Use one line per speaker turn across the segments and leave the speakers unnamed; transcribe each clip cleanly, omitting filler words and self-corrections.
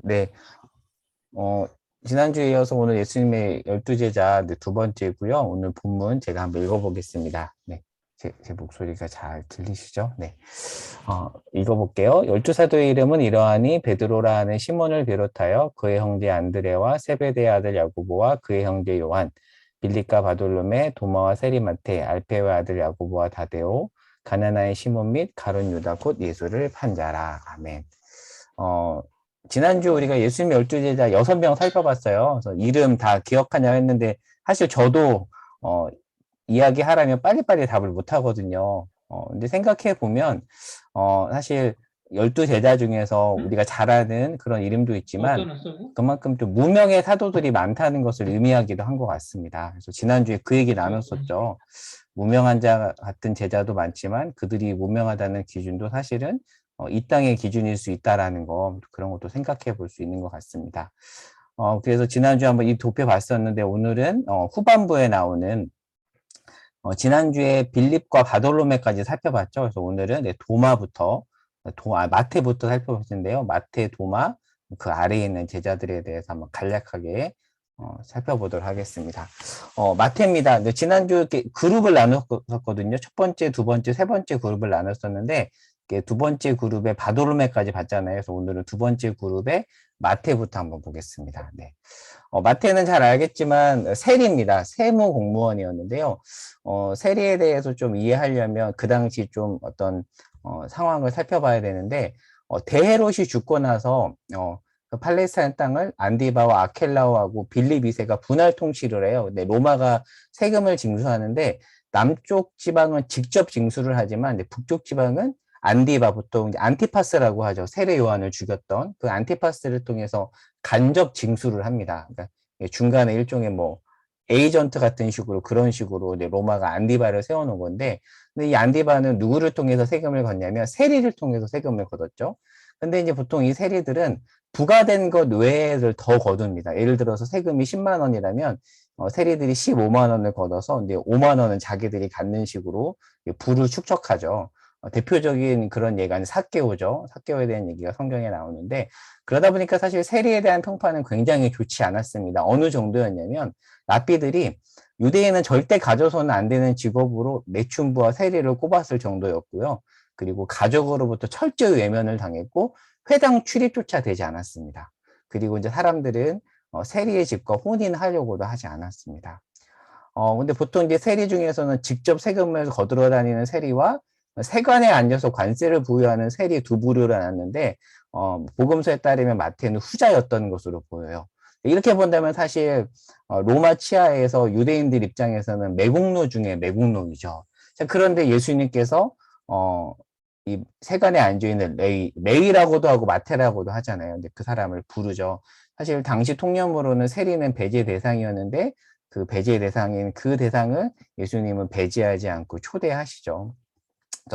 네, 어, 지난주에 이어서 오늘 예수님의 12제자 두 번째고요. 오늘 본문 제가 한번 읽어보겠습니다. 네, 제 목소리가 잘 들리시죠? 네, 읽어볼게요. 12사도의 이름은 이러하니 베드로라 하는 시몬을 비롯하여 그의 형제 안드레와 세베대의 아들 야고보와 그의 형제 요한, 빌립과 바돌로메, 도마와 세리마테, 알페의 아들 야고보와 다데오, 가나나의 시몬 및 가룟 유다 곧 예수를 판 자라. 아멘. 어, 지난주 우리가 예수님 12제자 6명 살펴봤어요. 그래서 이름 다 기억하냐 했는데, 사실 저도, 이야기하라면 빨리빨리 답을 못 하거든요. 근데 생각해 보면, 사실 12제자 중에서 우리가 잘 아는 그런 이름도 있지만, 그만큼 좀 무명의 사도들이 많다는 것을 의미하기도 한 것 같습니다. 그래서 지난주에 그 얘기 나눴었죠. 무명한 자 같은 제자도 많지만 그들이 무명하다는 기준도 사실은 이 땅의 기준일 수 있다라는 거, 그런 것도 생각해 볼 수 있는 것 같습니다. 그래서 지난주에 한번 이 도표 봤었는데 오늘은 후반부에 나오는 지난주에 빌립과 바돌로메까지 살펴봤죠. 그래서 오늘은 네, 도마부터 마태부터 살펴봤는데요. 마태, 도마, 그 아래에 있는 제자들에 대해서 한번 간략하게 살펴보도록 하겠습니다. 마태입니다. 근데 지난주 이렇게 그룹을 나눴었거든요. 첫 번째, 두 번째, 세 번째 그룹을 나눴었는데 두 번째 그룹에 바돌로메까지 봤잖아요. 그래서 오늘은 두 번째 그룹에 마태부터 한번 보겠습니다. 네. 마태는 잘 알겠지만 세리입니다. 세무 공무원이었는데요. 세리에 대해서 좀 이해하려면 그 당시 좀 어떤 상황을 살펴봐야 되는데 데헤롯이 죽고 나서 그 팔레스타인 땅을 안디바와 아켈라오하고 빌립 2세가 분할 통치를 해요. 근데 로마가 세금을 징수하는데 남쪽 지방은 직접 징수를 하지만 북쪽 지방은 안디바, 보통 안티파스라고 하죠. 세례 요한을 죽였던 그 안티파스를 통해서 간접 징수를 합니다. 그러니까 중간에 일종의 뭐 에이전트 같은 식으로, 그런 식으로 이제 로마가 안디바를 세워놓은 건데, 근데 이 안디바는 누구를 통해서 세금을 걷냐면 세리를 통해서 세금을 걷었죠. 근데 이제 보통 이 세리들은 부과된 것 외를 더 거둡니다. 예를 들어서 세금이 10만 원이라면 세리들이 15만 원을 걷어서 이제 5만 원은 자기들이 갖는 식으로 부를 축적하죠. 대표적인 그런 예가 삭개오죠. 삭개오에 대한 얘기가 성경에 나오는데, 그러다 보니까 사실 세리에 대한 평판은 굉장히 좋지 않았습니다. 어느 정도였냐면 랍비들이 유대인은 절대 가져서는 안 되는 직업으로 매춘부와 세리를 꼽았을 정도였고요. 그리고 가족으로부터 철저히 외면을 당했고 회당 출입조차 되지 않았습니다. 그리고 이제 사람들은 세리의 집과 혼인하려고도 하지 않았습니다. 근데 보통 이제 세리 중에서는 직접 세금을 거들어 다니는 세리와 세관에 앉아서 관세를 부여하는 세리 두 부류를 나눴는데, 복음서에 따르면 마태는 후자였던 것으로 보여요. 이렇게 본다면 사실, 로마 치하에서 유대인들 입장에서는 매국노 중에 매국노이죠. 자, 그런데 예수님께서, 이 세관에 앉아있는 레이라고도 하고 마태라고도 하잖아요. 근데 그 사람을 부르죠. 사실 당시 통념으로는 세리는 배제 대상이었는데, 그 배제 대상인 그 대상을 예수님은 배제하지 않고 초대하시죠.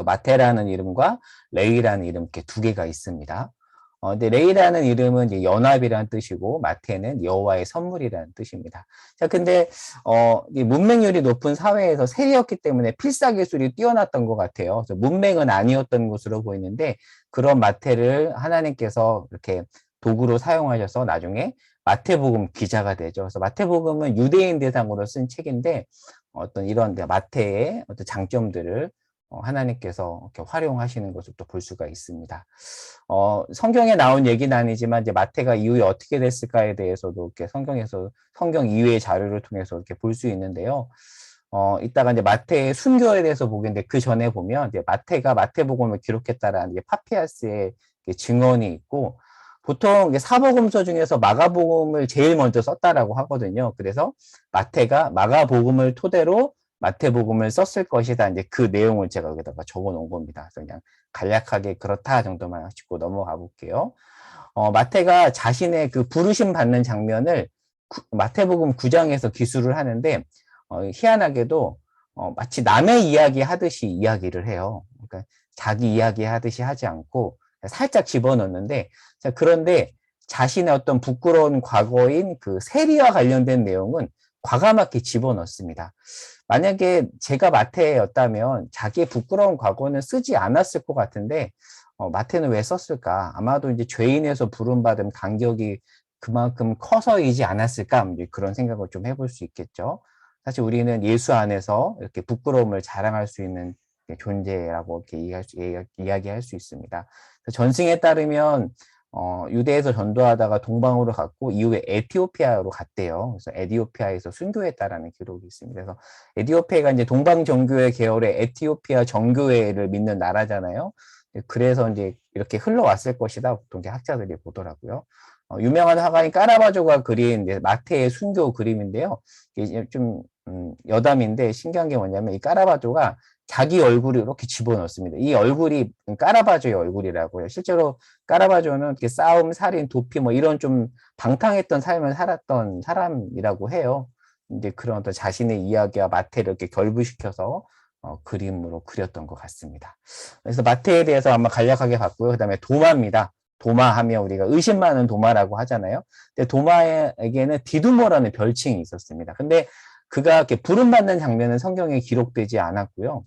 마테라는 이름과 레이라는 이름, 이렇게 두 개가 있습니다. 근데 레이라는 이름은 이제 연합이라는 뜻이고 마테는 여호와의 선물이라는 뜻입니다. 자, 근데 이 문맹률이 높은 사회에서 세리였기 때문에 필사기술이 뛰어났던 것 같아요. 그래서 문맹은 아니었던 것으로 보이는데 그런 마테를 하나님께서 이렇게 도구로 사용하셔서 나중에 마태복음 기자가 되죠. 그래서 마태복음은 유대인 대상으로 쓴 책인데 어떤 이런 마태의 어떤 장점들을 하나님께서 이렇게 활용하시는 것을 또 볼 수가 있습니다. 성경에 나온 얘기는 아니지만 이제 마태가 이후에 어떻게 됐을까에 대해서도 이렇게 성경에서 성경 이외의 자료를 통해서 이렇게 볼 수 있는데요. 이따가 이제 마태의 순교에 대해서 보겠는데 그 전에 보면 이제 마태가 마태복음을 기록했다라는 파피아스의 증언이 있고 보통 사복음서 중에서 마가복음을 제일 먼저 썼다라고 하거든요. 그래서 마태가 마가복음을 토대로 마태복음을 썼을 것이다. 이제 그 내용을 제가 여기다가 적어 놓은 겁니다. 그래서 그냥 간략하게 그렇다 정도만 짚고 넘어가 볼게요. 마태가 자신의 그 부르심 받는 장면을 마태복음 9장에서 기술을 하는데, 희한하게도, 마치 남의 이야기 하듯이 이야기를 해요. 그러니까 자기 이야기 하듯이 하지 않고 살짝 집어넣는데, 자, 그런데 자신의 어떤 부끄러운 과거인 그 세리와 관련된 내용은 과감하게 집어넣습니다. 만약에 제가 마태였다면 자기의 부끄러운 과거는 쓰지 않았을 것 같은데 마태는 왜 썼을까? 아마도 이제 죄인에서 부름받은 간격이 그만큼 커서이지 않았을까? 이제 그런 생각을 좀 해볼 수 있겠죠. 사실 우리는 예수 안에서 이렇게 부끄러움을 자랑할 수 있는 존재라고 이렇게 이야기할 수 있습니다. 전승에 따르면 유대에서 전도하다가 동방으로 갔고 이후에 에티오피아로 갔대요. 그래서 에티오피아에서 순교했다라는 기록이 있습니다. 그래서 에티오피아가 이제 동방 정교회 계열의 에티오피아 정교회를 믿는 나라잖아요. 그래서 이제 이렇게 흘러왔을 것이다. 보통 학자들이 보더라고요. 유명한 화가인 까라바조가 그린 마태의 순교 그림인데요. 이게 좀 여담인데 신기한 게 뭐냐면 이 까라바조가 자기 얼굴을 이렇게 집어넣습니다. 이 얼굴이 까라바조의 얼굴이라고요. 실제로 까라바조는 이렇게 싸움, 살인, 도피 뭐 이런 좀 방탕했던 삶을 살았던 사람이라고 해요. 이제 그런 어떤 자신의 이야기와 마태를 이렇게 결부시켜서 그림으로 그렸던 것 같습니다. 그래서 마태에 대해서 아마 간략하게 봤고요. 그 다음에 도마입니다. 도마 하면 우리가 의심 많은 도마라고 하잖아요. 근데 도마에게는 디두모라는 별칭이 있었습니다. 근데 그가 이렇게 부름받는 장면은 성경에 기록되지 않았고요.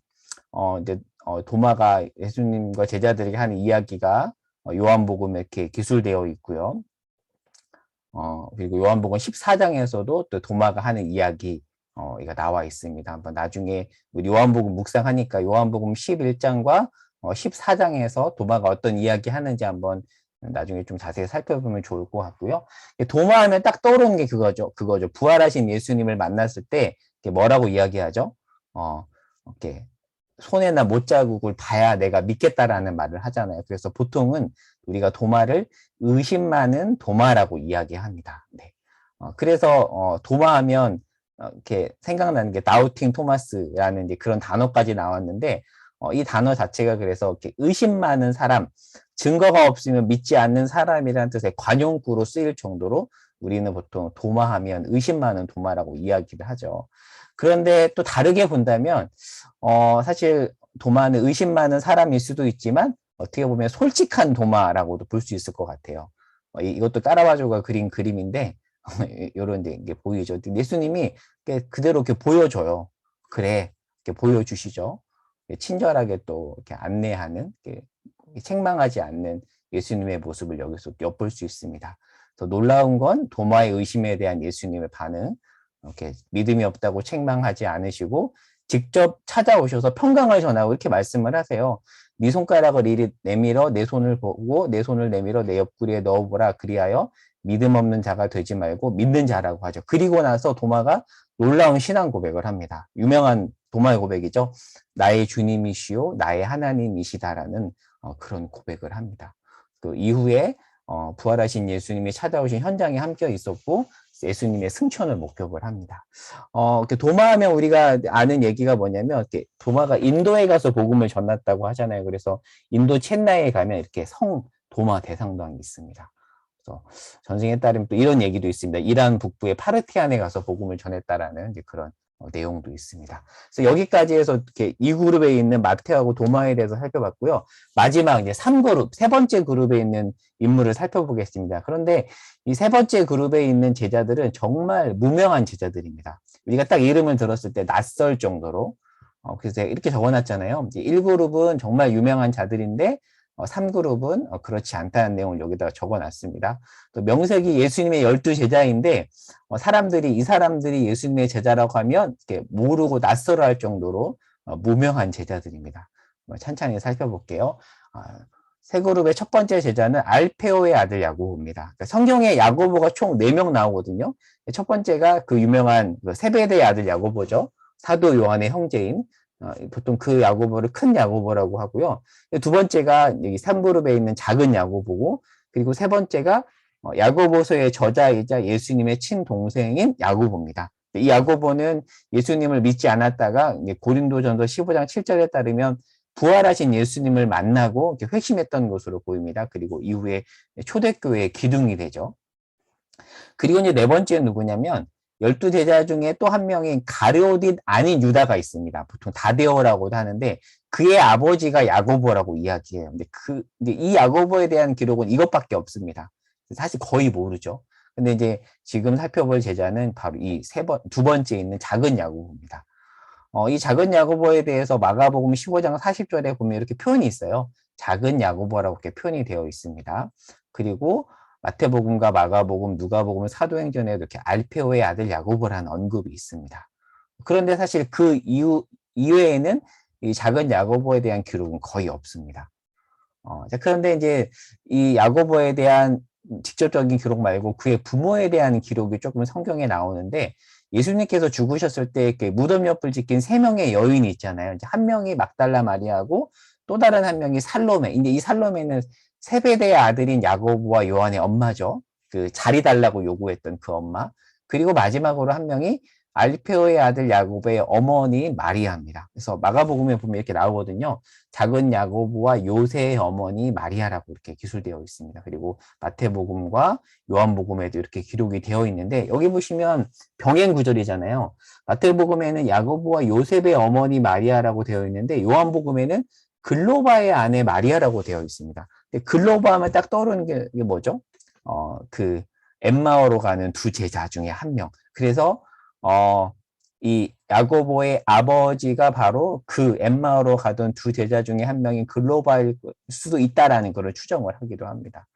이제 도마가 예수님과 제자들에게 하는 이야기가 요한복음에 이렇게 기술되어 있고요. 그리고 요한복음 14장에서도 또 도마가 하는 이야기 이가 나와 있습니다. 한번 나중에 요한복음 묵상하니까 요한복음 11장과 14장에서 도마가 어떤 이야기 하는지 한번 나중에 좀 자세히 살펴보면 좋을 것 같고요. 도마하면 딱 떠오르는 게 그거죠. 부활하신 예수님을 만났을 때 뭐라고 이야기하죠? 이렇게 손에나 못자국을 봐야 내가 믿겠다라는 말을 하잖아요. 그래서 보통은 우리가 도마를 의심 많은 도마라고 이야기합니다. 네. 그래서 도마하면 이렇게 생각나는 게 다우팅 토마스라는 이제 그런 단어까지 나왔는데 이 단어 자체가 그래서 이렇게 의심 많은 사람, 증거가 없으면 믿지 않는 사람이라는 뜻의 관용구로 쓰일 정도로 우리는 보통 도마하면 의심 많은 도마라고 이야기를 하죠. 그런데 또 다르게 본다면 사실 도마는 의심 많은 사람일 수도 있지만 어떻게 보면 솔직한 도마라고도 볼 수 있을 것 같아요. 이것도 까라바조가 그린 그림인데 이런 게 보이죠. 예수님이 그대로 이렇게 보여줘요. 그래, 이렇게 보여주시죠. 친절하게 또 이렇게 안내하는, 책망하지 않는 예수님의 모습을 여기서 엿볼 수 있습니다. 더 놀라운 건 도마의 의심에 대한 예수님의 반응. 이렇게 믿음이 없다고 책망하지 않으시고 직접 찾아오셔서 평강을 전하고 이렇게 말씀을 하세요. 네 손가락을 이리 내밀어 내 손을 보고 내 손을 내밀어 내 옆구리에 넣어보라. 그리하여 믿음 없는 자가 되지 말고 믿는 자라고 하죠. 그리고 나서 도마가 놀라운 신앙 고백을 합니다. 유명한 도마의 고백이죠. 나의 주님이시요 나의 하나님이시다라는 그런 고백을 합니다. 그 이후에 부활하신 예수님이 찾아오신 현장에 함께 있었고 예수님의 승천을 목격을 합니다. 도마하면 우리가 아는 얘기가 뭐냐면 도마가 인도에 가서 복음을 전했다고 하잖아요. 그래서 인도 첸나이에 가면 이렇게 성 도마 대성당이 있습니다. 그래서 전승에 따르면 또 이런 얘기도 있습니다. 이란 북부의 파르티안에 가서 복음을 전했다라는 이제 그런 내용도 있습니다. 그래서 여기까지 해서 이렇게 이 그룹에 있는 마태하고 도마에 대해서 살펴봤고요. 마지막 이제 3그룹, 세 번째 그룹에 있는 인물을 살펴보겠습니다. 그런데 이 세 번째 그룹에 있는 제자들은 정말 무명한 제자들입니다. 우리가 딱 이름을 들었을 때 낯설 정도로 그래서 이렇게 적어놨잖아요. 이제 1그룹은 정말 유명한 자들인데 3그룹은 그렇지 않다는 내용을 여기다가 적어놨습니다. 또 명색이 예수님의 12제자인데 이 사람들이 예수님의 제자라고 하면 이렇게 모르고 낯설어할 정도로 무명한 제자들입니다. 찬찬히 살펴볼게요. 세 그룹의 첫 번째 제자는 알페오의 아들 야고보입니다. 그러니까 성경에 야고보가 총 4명 나오거든요. 첫 번째가 그 유명한 세베대의 아들 야고보죠. 사도 요한의 형제인 보통 그 야고보를 큰 야고보라고 하고요. 두 번째가 여기 3그룹에 있는 작은 야고보고 그리고 세 번째가 야고보서의 저자이자 예수님의 친동생인 야고보입니다. 이 야고보는 예수님을 믿지 않았다가 고린도전서 15장 7절에 따르면 부활하신 예수님을 만나고 회심했던 것으로 보입니다. 그리고 이후에 초대교회의 기둥이 되죠. 그리고 이제 네 번째 누구냐면 12제자 중에 또 한 명인 가룟옷 아닌 유다가 있습니다. 보통 다데오라고도 하는데 그의 아버지가 야고보라고 이야기해요. 근데 이 야고보에 대한 기록은 이것밖에 없습니다. 사실 거의 모르죠. 근데 이제 지금 살펴볼 제자는 바로 두 번째 있는 작은 야고보입니다. 이 작은 야고보에 대해서 마가복음 15장 40절에 보면 이렇게 표현이 있어요. 작은 야고보라고 이렇게 표현이 되어 있습니다. 그리고 마태복음과 마가복음, 누가복음, 사도행전에도 이렇게 알페오의 아들 야고보라는 언급이 있습니다. 그런데 사실 그 이외에는 이 작은 야고보에 대한 기록은 거의 없습니다. 자, 그런데 이제 이 야고보에 대한 직접적인 기록 말고 그의 부모에 대한 기록이 조금 성경에 나오는데, 예수님께서 죽으셨을 때 이렇게 무덤 옆을 지킨 세 명의 여인이 있잖아요. 이제 한 명이 막달라 마리아고 또 다른 한 명이 살로메. 이제 이 살로메는 세베대의 아들인 야고보와 요한의 엄마죠. 그 자리 달라고 요구했던 그 엄마. 그리고 마지막으로 한 명이 알페오의 아들 야고보의 어머니 마리아입니다. 그래서 마가복음에 보면 이렇게 나오거든요. 작은 야고보와 요새의 어머니 마리아라고 이렇게 기술되어 있습니다. 그리고 마태복음과 요한복음에도 이렇게 기록이 되어 있는데, 여기 보시면 병행 구절이잖아요. 마태복음에는 야고보와 요셉의 어머니 마리아라고 되어 있는데, 요한복음에는 글로바의 아내 마리아라고 되어 있습니다. 글로바 하면 딱 떠오르는 게 뭐죠? 그 엠마오로 가는 두 제자 중에 한 명. 그래서 이 야고보의 아버지가 바로 그 엠마오로 가던 두 제자 중에 한 명인 글로바일 수도 있다라는 걸 추정을 하기도 합니다.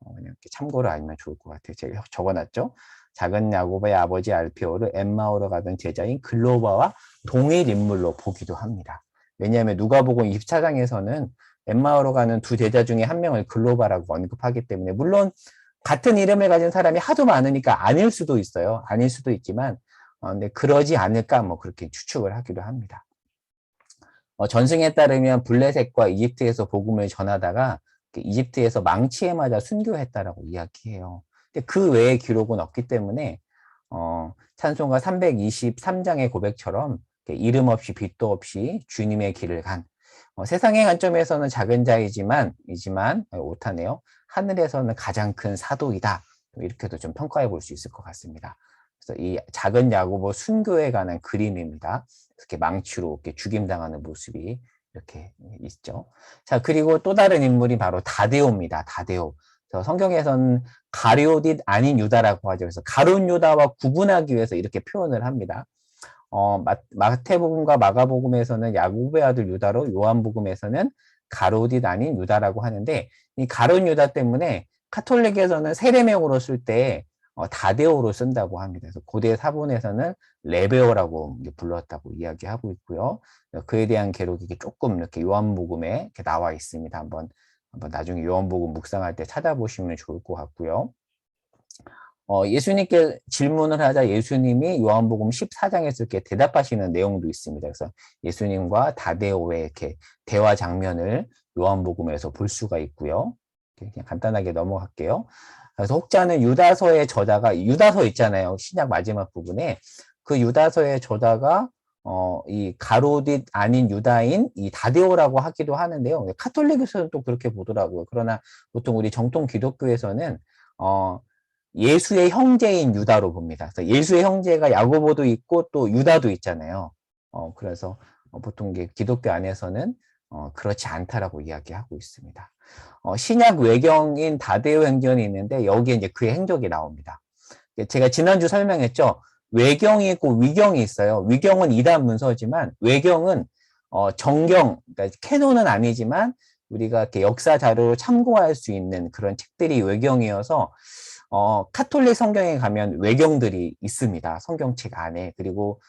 그냥 이렇게 참고로 알면 좋을 것 같아요. 제가 적어놨죠. 작은 야고보의 아버지 알페오를 엠마오로 가던 제자인 글로바와 동일 인물로 보기도 합니다. 왜냐하면 누가복음 24장에서는 엠마오로 가는 두 제자 중에 한 명을 글로바라고 언급하기 때문에, 물론 같은 이름을 가진 사람이 하도 많으니까 아닐 수도 있어요. 아닐 수도 있지만 근데 그러지 않을까 뭐 그렇게 추측을 하기도 합니다. 전승에 따르면 블레셋과 이집트에서 복음을 전하다가 이집트에서 망치에 맞아 순교했다라고 이야기해요. 근데 그 외의 기록은 없기 때문에 찬송가 323장의 고백처럼 이름 없이 빛도 없이 주님의 길을 간, 세상의 관점에서는 작은 자이지만 오타네요. 하늘에서는 가장 큰 사도이다. 이렇게도 좀 평가해 볼 수 있을 것 같습니다. 그래서 이 작은 야고보 순교에 관한 그림입니다. 이렇게 망치로 이렇게 죽임당하는 모습이 이렇게 있죠. 자, 그리고 또 다른 인물이 바로 다데오입니다. 다데오. 그래서 성경에서는 가룟옷 아닌 유다라고 하죠. 그래서 가룟 유다와 구분하기 위해서 이렇게 표현을 합니다. 마태복음과 마가복음에서는 야고보의 아들 유다로, 요한복음에서는 가룟옷 아닌 유다라고 하는데, 이 가룟 유다 때문에 카톨릭에서는 세례명으로 쓸 때 다데오로 쓴다고 합니다. 그래서 고대 사본에서는 레베오라고 불렀다고 이야기하고 있고요. 그에 대한 기록이 조금 이렇게 요한복음에 이렇게 나와 있습니다. 한번 나중에 요한복음 묵상할 때 찾아보시면 좋을 것 같고요. 예수님께 질문을 하자 예수님이 요한복음 14장에서 이렇게 대답하시는 내용도 있습니다. 그래서 예수님과 다데오의 이렇게 대화 장면을 요한복음에서 볼 수가 있고요. 그냥 간단하게 넘어갈게요. 그래서 혹자는 유다서의 저자가, 유다서 있잖아요. 신약 마지막 부분에. 그 유다서의 저자가 이 가룟옷 아닌 유다인 이 다데오라고 하기도 하는데요. 카톨릭에서는 또 그렇게 보더라고요. 그러나 보통 우리 정통 기독교에서는 예수의 형제인 유다로 봅니다. 그래서 예수의 형제가 야고보도 있고 또 유다도 있잖아요. 그래서 보통 기독교 안에서는 그렇지 않다라고 이야기하고 있습니다. 신약 외경인 다데오 행전이 있는데 여기에 이제 그의 행적이 나옵니다. 제가 지난주 설명했죠. 외경이 있고 위경이 있어요. 위경은 이단 문서지만 외경은 정경, 그러니까 캐논은 아니지만 우리가 이렇게 역사 자료로 참고할 수 있는 그런 책들이 외경이어서 카톨릭 성경에 가면 외경들이 있습니다. 성경책 안에. 그리고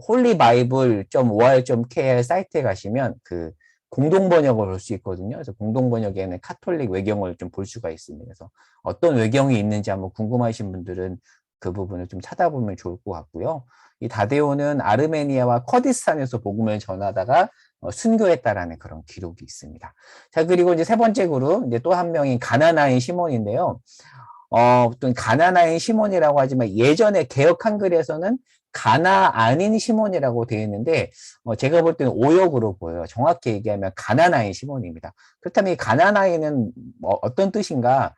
홀리바이블.or.kr 사이트에 가시면 그 공동 번역을 볼 수 있거든요. 그래서 공동 번역에는 카톨릭 외경을 좀 볼 수가 있습니다. 그래서 어떤 외경이 있는지 한번 궁금하신 분들은 그 부분을 좀 찾아보면 좋을 것 같고요. 이 다데오는 아르메니아와 커디스탄에서 복음을 전하다가 순교했다라는 그런 기록이 있습니다. 자, 그리고 이제 세 번째 그룹, 이제 또 한 명인 가나나인 시몬인데요. 보통 가나나인 시몬이라고 하지만 예전에 개역 한글에서는 가나 아닌 시몬이라고 되어 있는데 제가 볼 때는 오역으로 보여요. 정확히 얘기하면 가나나인 시몬입니다. 그렇다면 이 가나나인은 어떤 뜻인가?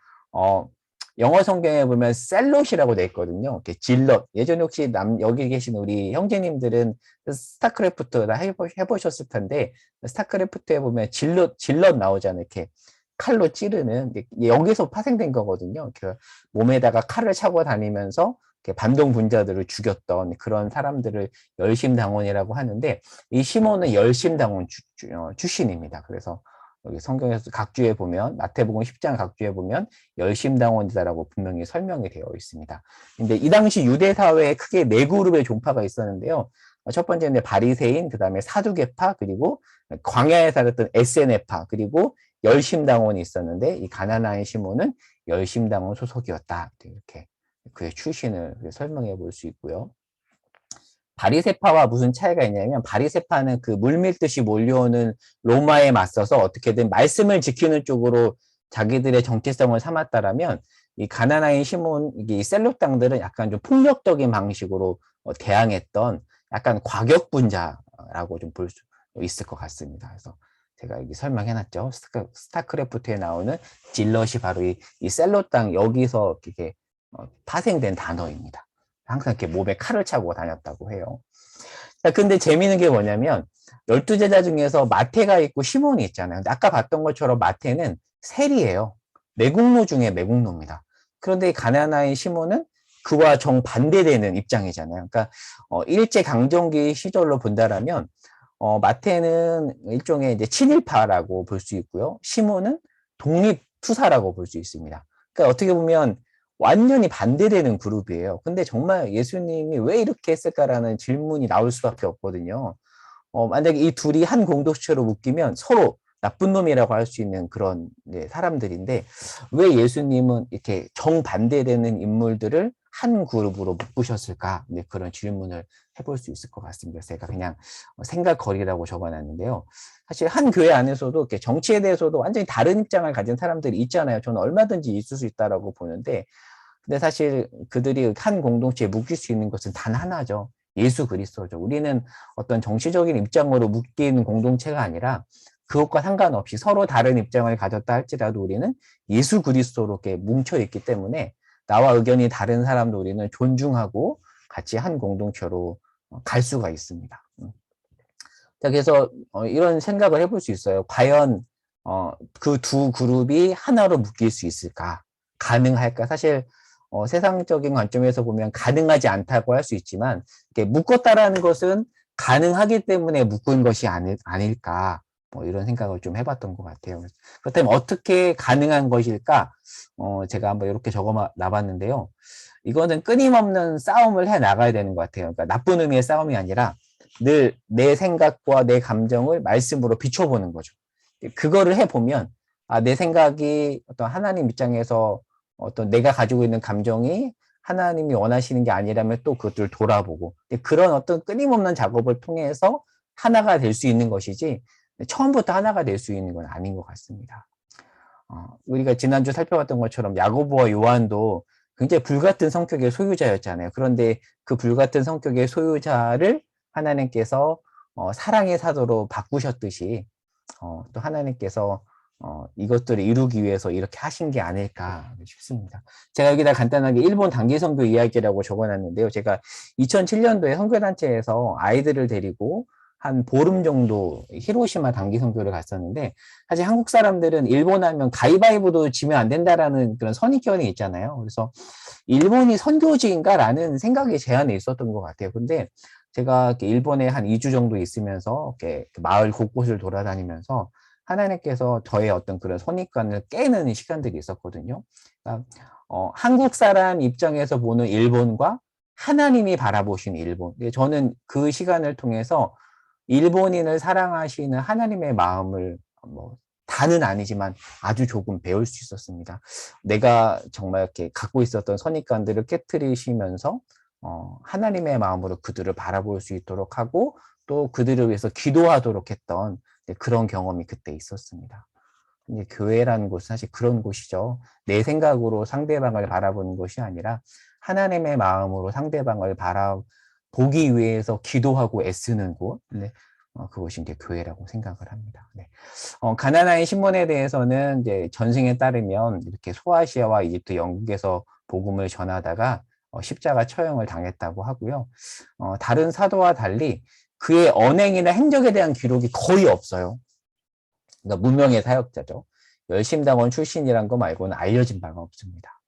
영어 성경에 보면 셀롯이라고 되어 있거든요. 이렇게 질럿. 예전에 혹시 여기 계신 우리 형제님들은 스타크래프트 다 해보셨을 텐데 스타크래프트에 보면 질럿 나오잖아요. 이렇게 칼로 찌르는, 여기서 파생된 거거든요. 그 몸에다가 칼을 차고 다니면서 반동 분자들을 죽였던 그런 사람들을 열심당원이라고 하는데, 이 시몬은 열심당원 출신입니다. 그래서 여기 성경에서 각주에 보면 마태복음 10장 각주에 보면 열심당원이다라고 분명히 설명이 되어 있습니다. 근데 이 당시 유대 사회에 크게 네 그룹의 종파가 있었는데요. 첫 번째는 바리새인, 그다음에 사두개파, 그리고 광야에 살았던 에세네파, 그리고 열심당원이 있었는데 이 가나나인 시몬은 열심당원 소속이었다. 이렇게 그의 출신을 설명해 볼 수 있고요. 바리새파와 무슨 차이가 있냐면 바리새파는 그 물밀듯이 몰려오는 로마에 맞서서 어떻게든 말씀을 지키는 쪽으로 자기들의 정체성을 삼았다라면 이 가나나인 시몬 이 셀롯 당들은 약간 좀 폭력적인 방식으로 대항했던 약간 과격분자라고 좀 볼 수 있을 것 같습니다. 그래서 제가 여기 설명해놨죠. 스타크래프트에 나오는 질럿이 바로 이 셀롯 당 여기서 이렇게 파생된 단어입니다. 항상 이렇게 몸에 칼을 차고 다녔다고 해요. 자, 근데 재미있는 게 뭐냐면 12제자 중에서 마태가 있고 시몬이 있잖아요. 근데 아까 봤던 것처럼 마태는 세리예요. 매국노 중에 매국노입니다. 그런데 가나나인 시몬은 그와 정반대되는 입장이잖아요. 그러니까 일제강점기 시절로 본다라면 마태는 일종의 이제 친일파라고 볼 수 있고요. 시몬은 독립투사라고 볼 수 있습니다. 그러니까 어떻게 보면 완전히 반대되는 그룹이에요. 근데 정말 예수님이 왜 이렇게 했을까라는 질문이 나올 수밖에 없거든요. 만약에 이 둘이 한 공동체로 묶이면 서로 나쁜 놈이라고 할 수 있는 그런 사람들인데 왜 예수님은 이렇게 정반대되는 인물들을 한 그룹으로 묶으셨을까? 그런 질문을 해볼 수 있을 것 같습니다. 제가 그냥 생각거리라고 적어놨는데요. 사실 한 교회 안에서도 이렇게 정치에 대해서도 완전히 다른 입장을 가진 사람들이 있잖아요. 저는 얼마든지 있을 수 있다라고 보는데 근데 사실 그들이 한 공동체에 묶일 수 있는 것은 단 하나죠. 예수 그리스도죠. 우리는 어떤 정치적인 입장으로 묶이는 공동체가 아니라 그것과 상관없이 서로 다른 입장을 가졌다 할지라도 우리는 예수 그리스도로 이렇게 뭉쳐 있기 때문에 나와 의견이 다른 사람도 우리는 존중하고 같이 한 공동체로 갈 수가 있습니다. 자, 그래서 이런 생각을 해볼 수 있어요. 과연 그 두 그룹이 하나로 묶일 수 있을까? 가능할까? 사실 세상적인 관점에서 보면 가능하지 않다고 할 수 있지만 이렇게 묶었다라는 것은 가능하기 때문에 묶은 것이 아닐까 뭐 이런 생각을 좀 해봤던 것 같아요. 그렇다면 어떻게 가능한 것일까? 제가 한번 이렇게 적어 놔봤는데요. 이거는 끊임없는 싸움을 해 나가야 되는 것 같아요. 그러니까 나쁜 의미의 싸움이 아니라 늘 내 생각과 내 감정을 말씀으로 비춰보는 거죠. 그거를 해보면 내 생각이 어떤 하나님 입장에서 어떤 내가 가지고 있는 감정이 하나님이 원하시는 게 아니라면 또 그것들을 돌아보고 그런 어떤 끊임없는 작업을 통해서 하나가 될 수 있는 것이지 처음부터 하나가 될 수 있는 건 아닌 것 같습니다. 우리가 지난주 살펴봤던 것처럼 야고보와 요한도 굉장히 불같은 성격의 소유자였잖아요. 그런데 그 불같은 성격의 소유자를 하나님께서 사랑의 사도로 바꾸셨듯이 또 하나님께서 이것들을 이루기 위해서 이렇게 하신 게 아닐까 싶습니다. 제가 여기다 간단하게 일본 단기 선교 이야기라고 적어놨는데요. 제가 2007년도에 선교단체에서 아이들을 데리고 한 보름 정도 히로시마 단기 선교를 갔었는데 사실 한국 사람들은 일본 하면 가위바위보도 지면 안 된다라는 그런 선입견이 있잖아요. 그래서 일본이 선교지인가라는 생각이 제 안에 있었던 것 같아요. 근데 제가 일본에 한 2주 정도 있으면서 이렇게 마을 곳곳을 돌아다니면서 하나님께서 저의 어떤 그런 선입관을 깨는 시간들이 있었거든요. 그러니까 한국 사람 입장에서 보는 일본과 하나님이 바라보시는 일본. 저는 그 시간을 통해서 일본인을 사랑하시는 하나님의 마음을 뭐 다는 아니지만 아주 조금 배울 수 있었습니다. 내가 정말 이렇게 갖고 있었던 선입관들을 깨트리시면서 하나님의 마음으로 그들을 바라볼 수 있도록 하고 또 그들을 위해서 기도하도록 했던 그런 경험이 그때 있었습니다. 이제 교회라는 곳은 사실 그런 곳이죠. 내 생각으로 상대방을 바라보는 것이 아니라 하나님의 마음으로 상대방을 바라보기 위해서 기도하고 애쓰는 곳. 네. 그것이 이제 교회라고 생각을 합니다. 네. 가나나인 시몬에 대해서는 이제 전승에 따르면 이렇게 소아시아와 이집트, 영국에서 복음을 전하다가 십자가 처형을 당했다고 하고요. 다른 사도와 달리 그의 언행이나 행적에 대한 기록이 거의 없어요. 그러니까 무명의 사역자죠. 열심당원 출신이란 거 말고는 알려진 바가 없습니다.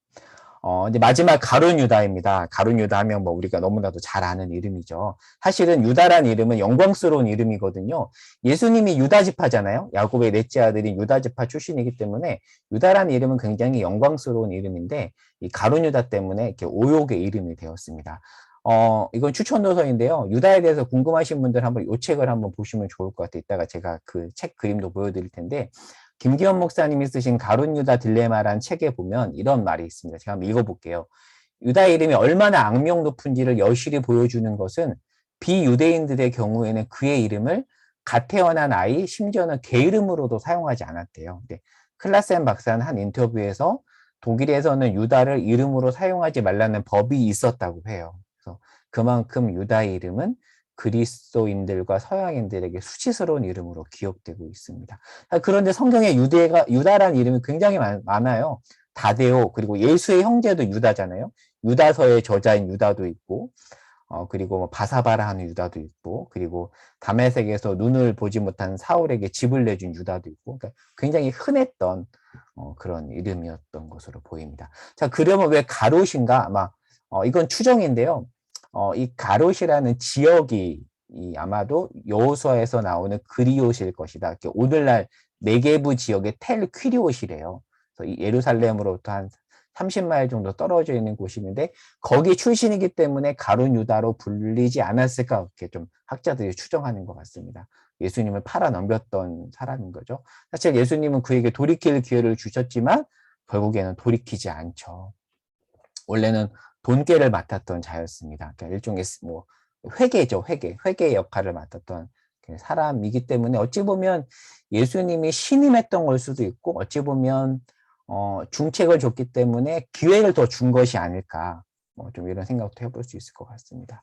이제 마지막 가룟 유다입니다. 가룟 유다 하면 뭐 우리가 너무나도 잘 아는 이름이죠. 사실은 유다란 이름은 영광스러운 이름이거든요. 예수님이 유다 지파잖아요. 야곱의 넷째 아들이 유다 지파 출신이기 때문에 유다란 이름은 굉장히 영광스러운 이름인데 이 가룟 유다 때문에 이렇게 오욕의 이름이 되었습니다. 이건 추천 도서인데요. 유다에 대해서 궁금하신 분들 한번 이 책을 한번 보시면 좋을 것 같아요. 이따가 제가 그 책 그림도 보여드릴 텐데 김기현 목사님이 쓰신 가룟 유다 딜레마라는 책에 보면 이런 말이 있습니다. 제가 한번 읽어볼게요. 유다 이름이 얼마나 악명 높은지를 여실히 보여주는 것은 비유대인들의 경우에는 그의 이름을 갓 태어난 아이, 심지어는 개 이름으로도 사용하지 않았대요. 근데 클라센 박사는 한 인터뷰에서 독일에서는 유다를 이름으로 사용하지 말라는 법이 있었다고 해요. 그래서 그만큼 유다의 이름은 그리스도인들과 서양인들에게 수치스러운 이름으로 기억되고 있습니다. 그런데 성경에 유다라는 이름이 굉장히 많아요. 다데오, 그리고 예수의 형제도 유다잖아요. 유다서의 저자인 유다도 있고, 그리고 뭐 바사바라 하는 유다도 있고, 그리고 다메섹에서 눈을 보지 못한 사울에게 집을 내준 유다도 있고, 그러니까 굉장히 흔했던 그런 이름이었던 것으로 보입니다. 자, 그러면 왜 가롯인가? 아마 이건 추정인데요. 이 가롯이라는 지역이 아마도 여호수아에서 나오는 그리옷일 것이다. 오늘날 네게부 지역의 텔 퀴리옷이래요. 그래서 예루살렘으로부터 한 30마일 정도 떨어져 있는 곳인데 거기 출신이기 때문에 가룟 유다로 불리지 않았을까 이렇게 좀 학자들이 추정하는 것 같습니다. 예수님을 팔아 넘겼던 사람인 거죠. 사실 예수님은 그에게 돌이킬 기회를 주셨지만 결국에는 돌이키지 않죠. 원래는 돈깨를 맡았던 자였습니다. 그러니까 일종의 뭐 회계죠, 회계의 역할을 맡았던 사람이기 때문에 어찌 보면 예수님이 신임했던 걸 수도 있고 어찌 보면 중책을 줬기 때문에 기회를 더 준 것이 아닐까 좀 이런 생각도 해볼 수 있을 것 같습니다.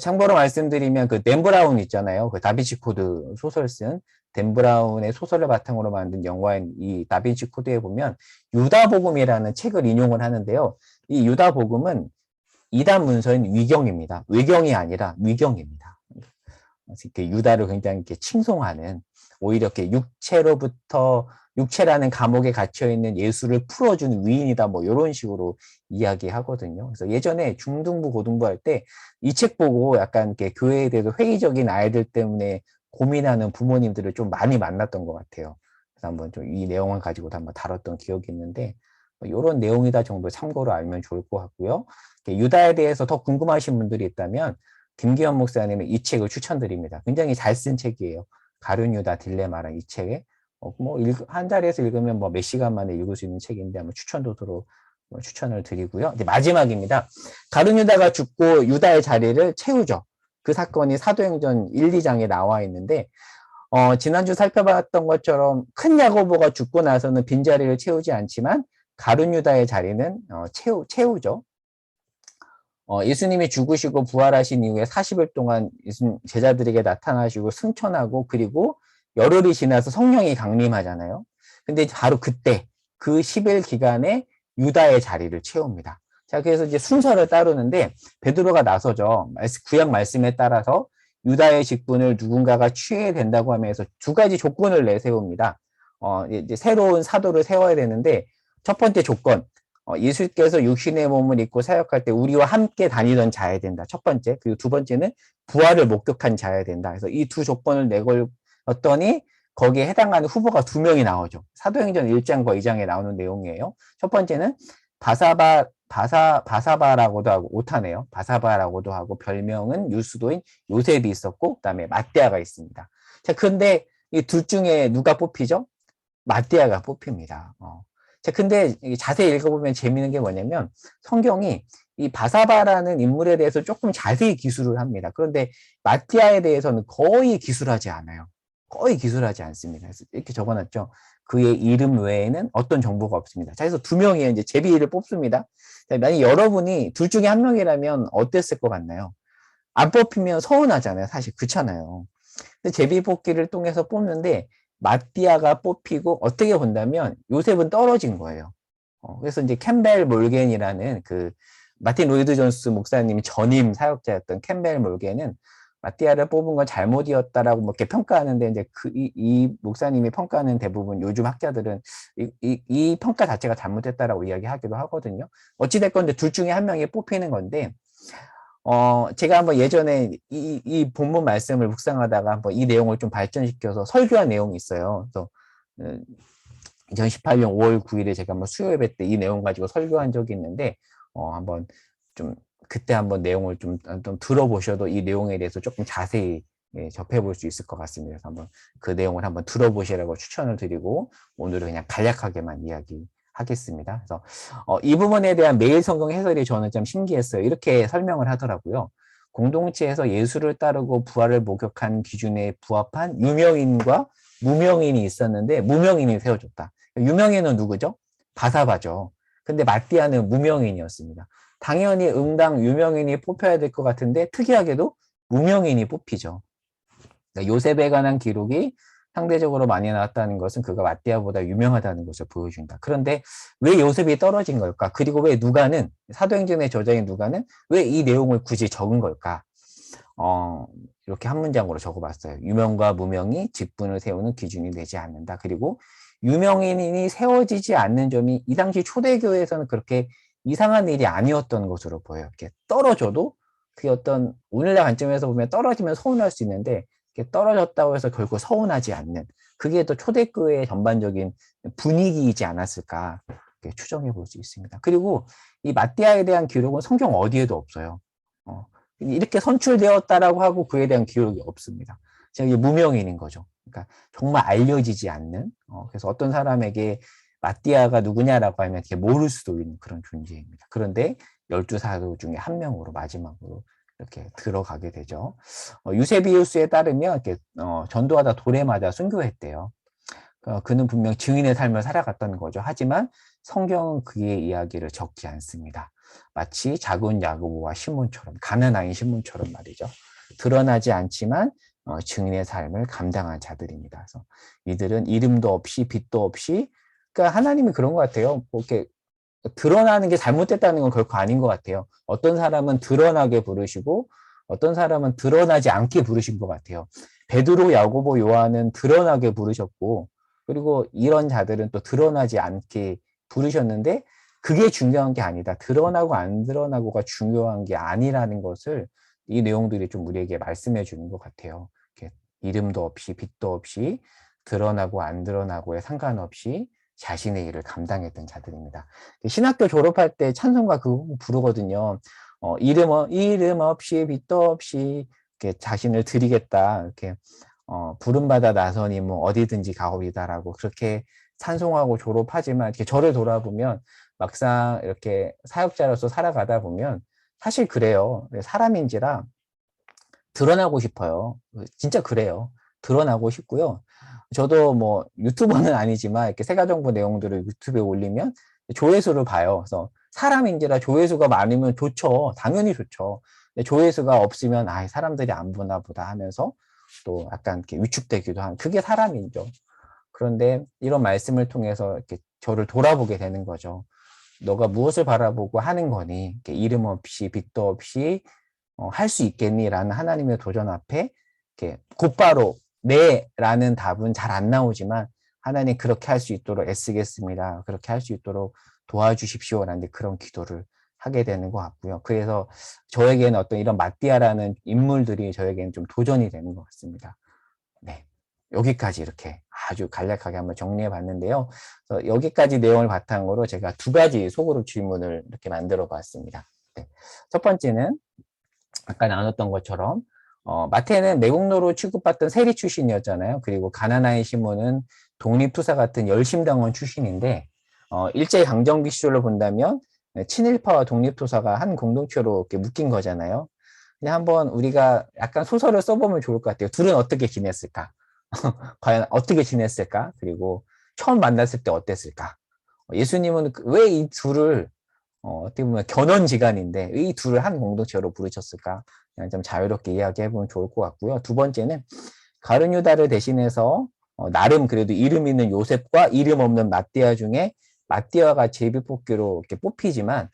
참고로 말씀드리면 그 댄 브라운 있잖아요. 그 다빈치 코드 소설 쓴 댄 브라운의 소설을 바탕으로 만든 영화인 이 다빈치 코드에 보면 유다복음이라는 책을 인용을 하는데요. 이 유다복음은 이단 문서인 위경입니다. 외경이 아니라 위경입니다. 이렇게 유다를 굉장히 이렇게 칭송하는 오히려 이렇게 육체라는 감옥에 갇혀 있는 예수를 풀어주는 위인이다 뭐 이런 식으로 이야기하거든요. 그래서 예전에 중등부 고등부 할 때 이 책 보고 약간 이렇게 교회에 대해서 회의적인 아이들 때문에 고민하는 부모님들을 좀 많이 만났던 것 같아요. 그래서 한번 좀 이 내용을 가지고도 한번 다뤘던 기억이 있는데 이런 내용이다 정도 참고로 알면 좋을 것 같고요. 유다에 대해서 더 궁금하신 분들이 있다면 김기현 목사님의 이 책을 추천드립니다. 굉장히 잘 쓴 책이에요. 가룟 유다 딜레마랑 이 책에 한 자리에서 읽으면 뭐 몇 시간 만에 읽을 수 있는 책인데 한번 추천도서로 추천을 드리고요. 이제 마지막입니다. 가룟 유다가 죽고 유다의 자리를 채우죠. 그 사건이 사도행전 1, 2장에 나와 있는데 지난주 살펴봤던 것처럼 큰 야고보가 죽고 나서는 빈자리를 채우지 않지만 가룟 유다의 자리는 채우죠. 예수님이 죽으시고 부활하신 이후에 40일 동안 제자들에게 나타나시고 승천하고 그리고 열흘이 지나서 성령이 강림하잖아요. 근데 바로 그때 그 10일 기간에 유다의 자리를 채웁니다. 자, 그래서 이제 순서를 따르는데 베드로가 나서죠. 구약 말씀에 따라서 유다의 직분을 누군가가 취해야 된다고 하면서 두 가지 조건을 내세웁니다. 이제 새로운 사도를 세워야 되는데 첫 번째 조건, 예수께서 육신의 몸을 입고 사역할 때 우리와 함께 다니던 자여야 된다. 첫 번째. 그리고 두 번째는 부활을 목격한 자여야 된다. 그래서 이 두 조건을 내걸었더니 거기에 해당하는 후보가 두 명이 나오죠. 사도행전 1장과 2장에 나오는 내용이에요. 첫 번째는 바사바라고도 하고 오타네요. 바사바라고도 하고 별명은 유수도인 요셉이 있었고 그다음에 마띠아가 있습니다. 자, 근데 이 둘 중에 누가 뽑히죠? 마띠아가 뽑힙니다. 자, 근데 자세히 읽어보면 재미있는 게 뭐냐면 성경이 이 바사바라는 인물에 대해서 조금 자세히 기술을 합니다. 그런데 마띠아에 대해서는 거의 기술하지 않아요. 거의 기술하지 않습니다. 그래서 이렇게 적어놨죠. 그의 이름 외에는 어떤 정보가 없습니다. 자, 그래서 두 명이 이제 제비를 뽑습니다. 자, 만약 여러분이 둘 중에 한 명이라면 어땠을 것 같나요? 안 뽑히면 서운하잖아요. 사실 그렇잖아요. 근데 제비 뽑기를 통해서 뽑는데 마띠아가 뽑히고 어떻게 본다면 요셉은 떨어진 거예요. 그래서 이제 캠벨 몰겐이라는 그 마틴 로이드 존스 목사님이 전임 사역자였던 캠벨 몰겐은 마띠아를 뽑은 건 잘못이었다라고 뭐 이렇게 평가하는데 이제 이 목사님이 평가하는 대부분 요즘 학자들은 이 평가 자체가 잘못됐다라고 이야기하기도 하거든요. 어찌됐건 둘 중에 한 명이 뽑히는 건데 제가 한번 예전에 이 본문 말씀을 묵상하다가 한번 이 내용을 좀 발전시켜서 설교한 내용이 있어요. 그래서 2018년 5월 9일에 제가 한번 수요 예배 때 이 내용 가지고 설교한 적이 있는데 한번 좀 그때 한번 내용을 좀 들어보셔도 이 내용에 대해서 조금 자세히 접해볼 수 있을 것 같습니다. 그래서 한번 그 내용을 한번 들어보시라고 추천을 드리고 오늘은 그냥 간략하게만 이야기하겠습니다. 그래서 이 부분에 대한 매일 성경 해설이 저는 좀 신기했어요. 이렇게 설명을 하더라고요. 공동체에서 예수를 따르고 부활을 목격한 기준에 부합한 유명인과 무명인이 있었는데 무명인이 세워졌다. 유명인은 누구죠? 바사바죠. 근데 마띠아는 무명인이었습니다. 당연히 응당 유명인이 뽑혀야 될 것 같은데 특이하게도 무명인이 뽑히죠. 그러니까 요셉에 관한 기록이 상대적으로 많이 나왔다는 것은 그가 마띠아보다 유명하다는 것을 보여준다. 그런데 왜 요셉이 떨어진 걸까? 그리고 왜 누가는 사도행전의 저자인 누가는 왜 이 내용을 굳이 적은 걸까? 이렇게 한 문장으로 적어봤어요. 유명과 무명이 직분을 세우는 기준이 되지 않는다. 그리고 유명인이 세워지지 않는 점이 이 당시 초대교회에서는 그렇게 이상한 일이 아니었던 것으로 보여요. 이렇게 떨어져도 그게 어떤 오늘날 관점에서 보면 떨어지면 서운할 수 있는데 이렇게 떨어졌다고 해서 결국 서운하지 않는 그게 또 초대교회의 전반적인 분위기이지 않았을까 이렇게 추정해 볼 수 있습니다. 그리고 이 마띠아에 대한 기록은 성경 어디에도 없어요. 이렇게 선출되었다라고 하고 그에 대한 기록이 없습니다. 이게 무명인인 거죠. 그러니까 정말 알려지지 않는 그래서 어떤 사람에게 마띠아가 누구냐라고 하면 이렇게 모를 수도 있는 그런 존재입니다. 그런데 12사도 중에 한 명으로 마지막으로 이렇게 들어가게 되죠. 유세비우스에 따르면 이렇게 전도하다 돌에 맞아 순교했대요. 그는 분명 증인의 삶을 살아갔던 거죠. 하지만 성경은 그의 이야기를 적지 않습니다. 마치 작은 야고보와 시몬처럼 가난한 시몬처럼 말이죠. 드러나지 않지만 증인의 삶을 감당한 자들입니다. 그래서 이들은 이름도 없이 빛도 없이 그러니까 하나님이 그런 것 같아요. 뭐 이렇게 드러나는 게 잘못됐다는 건 결코 아닌 것 같아요. 어떤 사람은 드러나게 부르시고 어떤 사람은 드러나지 않게 부르신 것 같아요. 베드로, 야고보, 요한은 드러나게 부르셨고 그리고 이런 자들은 또 드러나지 않게 부르셨는데 그게 중요한 게 아니다. 드러나고 안 드러나고가 중요한 게 아니라는 것을 이 내용들이 좀 우리에게 말씀해 주는 것 같아요. 이렇게 이름도 없이 빛도 없이 드러나고 안 드러나고에 상관없이 자신의 일을 감당했던 자들입니다. 신학교 졸업할 때 찬송가 그거 부르거든요. 이름 없이 빛도 없이 이렇게 자신을 드리겠다. 이렇게 부름받아 나서니 뭐 어디든지 가오리다라고 그렇게 찬송하고 졸업하지만 이렇게 저를 돌아보면 막상 이렇게 사역자로서 살아가다 보면 사실 그래요. 사람인지라 드러나고 싶어요. 진짜 그래요. 드러나고 싶고요. 저도 뭐 유튜버는 아니지만 이렇게 세가정보 내용들을 유튜브에 올리면 조회수를 봐요. 그래서 사람인지라 조회수가 많으면 좋죠. 당연히 좋죠. 근데 조회수가 없으면 사람들이 안 보나 보다 하면서 또 약간 이렇게 위축되기도 한 그게 사람이죠. 그런데 이런 말씀을 통해서 이렇게 저를 돌아보게 되는 거죠. 너가 무엇을 바라보고 하는 거니? 이렇게 이름 없이 빛도 없이 할 수 있겠니? 라는 하나님의 도전 앞에 이렇게 곧바로 네라는 답은 잘 안 나오지만 하나님 그렇게 할 수 있도록 애쓰겠습니다. 그렇게 할 수 있도록 도와주십시오라는 그런 기도를 하게 되는 것 같고요. 그래서 저에게는 어떤 이런 마띠아라는 인물들이 저에게는 좀 도전이 되는 것 같습니다. 네. 여기까지 이렇게 아주 간략하게 한번 정리해 봤는데요. 여기까지 내용을 바탕으로 제가 두 가지 소그룹 질문을 이렇게 만들어 봤습니다. 네. 첫 번째는 아까 나눴던 것처럼 마태는 매국노로 취급받던 세리 출신이었잖아요. 그리고 가나나의 시몬은 독립투사 같은 열심당원 출신인데 일제강점기 시절로 본다면 친일파와 독립투사가 한 공동체로 이렇게 묶인 거잖아요. 그냥 한번 우리가 약간 소설을 써보면 좋을 것 같아요. 둘은 어떻게 지냈을까? 과연 어떻게 지냈을까? 그리고 처음 만났을 때 어땠을까? 예수님은 왜 이 둘을 어떻게 보면 견원지간인데 이 둘을 한 공동체로 부르셨을까? 그냥 좀 자유롭게 이야기해보면 좋을 것 같고요. 두 번째는 가룟유다를 대신해서 나름 그래도 이름 있는 요셉과 이름 없는 마띠아 중에 마띠아가 제비뽑기로 이렇게 뽑히지만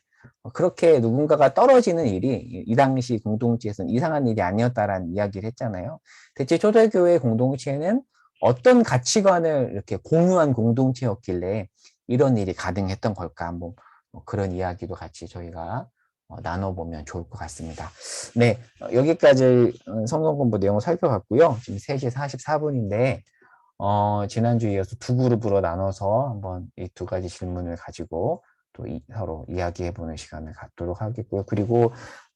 그렇게 누군가가 떨어지는 일이 이 당시 공동체에서는 이상한 일이 아니었다라는 이야기를 했잖아요. 대체 초대교회 공동체는 어떤 가치관을 이렇게 공유한 공동체였길래 이런 일이 가능했던 걸까? 뭐 그런 이야기도 같이 저희가 나눠보면 좋을 것 같습니다. 네, 여기까지 성경 공부 내용을 살펴봤고요. 지금 3시 44분인데 지난주에 이어서 두 그룹으로 나눠서 한번 이 두 가지 질문을 가지고 또 서로 이야기해보는 시간을 갖도록 하겠고요. 그리고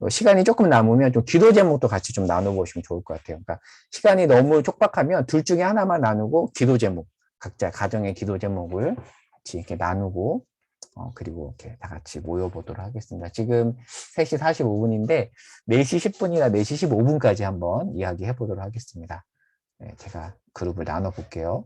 시간이 조금 남으면 좀 기도 제목도 같이 좀 나눠보시면 좋을 것 같아요. 그러니까 시간이 너무 촉박하면 둘 중에 하나만 나누고 기도 제목, 각자 가정의 기도 제목을 같이 이렇게 나누고 그리고 이렇게 다 같이 모여보도록 하겠습니다. 지금 3시 45분인데 4시 10분이나 4시 15분까지 한번 이야기해 보도록 하겠습니다. 네, 제가 그룹을 나눠 볼게요.